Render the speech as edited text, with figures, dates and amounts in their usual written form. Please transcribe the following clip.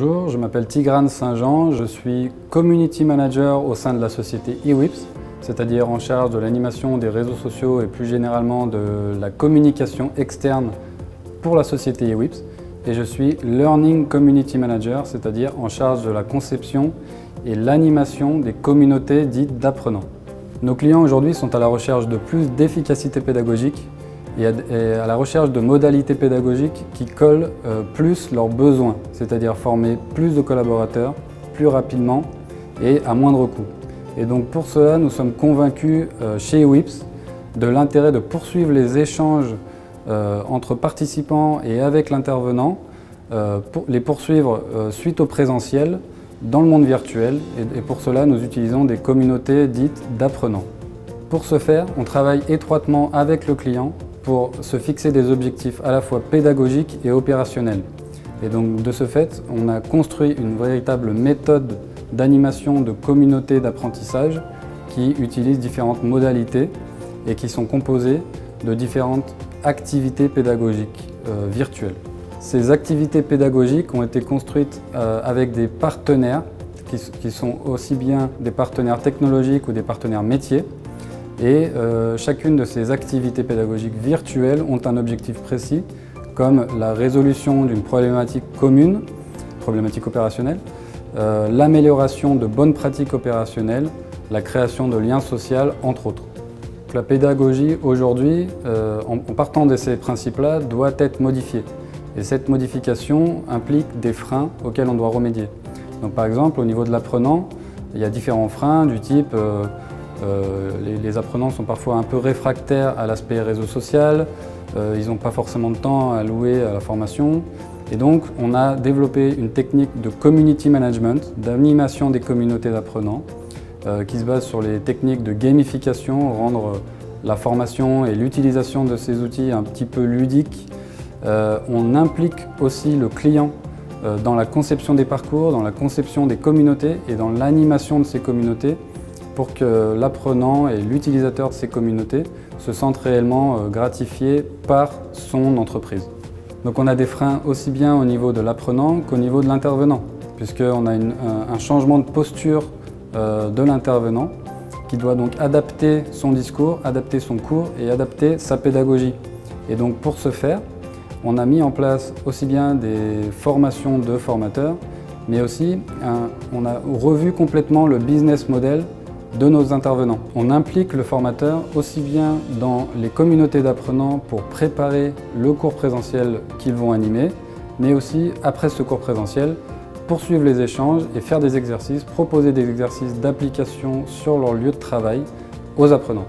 Bonjour, je m'appelle Tigrane Saint-Jean, je suis Community Manager au sein de la société eWips, c'est-à-dire en charge de l'animation des réseaux sociaux et plus généralement de la communication externe pour la société eWips. Et je suis Learning Community Manager, c'est-à-dire en charge de la conception et l'animation des communautés dites d'apprenants. Nos clients aujourd'hui sont à la recherche de plus d'efficacité pédagogique et à la recherche de modalités pédagogiques qui collent plus leurs besoins, c'est-à-dire former plus de collaborateurs, plus rapidement et à moindre coût. Et donc pour cela, nous sommes convaincus chez eWips de l'intérêt de poursuivre les échanges entre participants et avec l'intervenant, les poursuivre suite au présentiel dans le monde virtuel. Et pour cela, nous utilisons des communautés dites d'apprenants. Pour ce faire, on travaille étroitement avec le client pour se fixer des objectifs à la fois pédagogiques et opérationnels. Et donc de ce fait, on a construit une véritable méthode d'animation de communautés d'apprentissage qui utilise différentes modalités et qui sont composées de différentes activités pédagogiques virtuelles. Ces activités pédagogiques ont été construites avec des partenaires qui sont aussi bien des partenaires technologiques ou des partenaires métiers. Et chacune de ces activités pédagogiques virtuelles ont un objectif précis, comme la résolution d'une problématique commune, problématique opérationnelle, l'amélioration de bonnes pratiques opérationnelles, la création de liens sociaux, entre autres. La pédagogie aujourd'hui, en partant de ces principes-là, doit être modifiée. Et cette modification implique des freins auxquels on doit remédier. Donc, par exemple, au niveau de l'apprenant, il y a différents freins du type les apprenants sont parfois un peu réfractaires à l'aspect réseau social, ils n'ont pas forcément de temps à allouer à la formation. Et donc, on a développé une technique de community management, d'animation des communautés d'apprenants, qui se base sur les techniques de gamification, rendre la formation et l'utilisation de ces outils un petit peu ludiques. On implique aussi le client dans la conception des parcours, dans la conception des communautés et dans l'animation de ces communautés pour que l'apprenant et l'utilisateur de ces communautés se sentent réellement gratifiés par son entreprise. Donc on a des freins aussi bien au niveau de l'apprenant qu'au niveau de l'intervenant, puisqu'on a un changement de posture de l'intervenant qui doit donc adapter son discours, adapter son cours et adapter sa pédagogie. Et donc pour ce faire, on a mis en place aussi bien des formations de formateurs, mais aussi on a revu complètement le business model de nos intervenants. On implique le formateur aussi bien dans les communautés d'apprenants pour préparer le cours présentiel qu'ils vont animer, mais aussi après ce cours présentiel, poursuivre les échanges et faire des exercices, proposer des exercices d'application sur leur lieu de travail aux apprenants.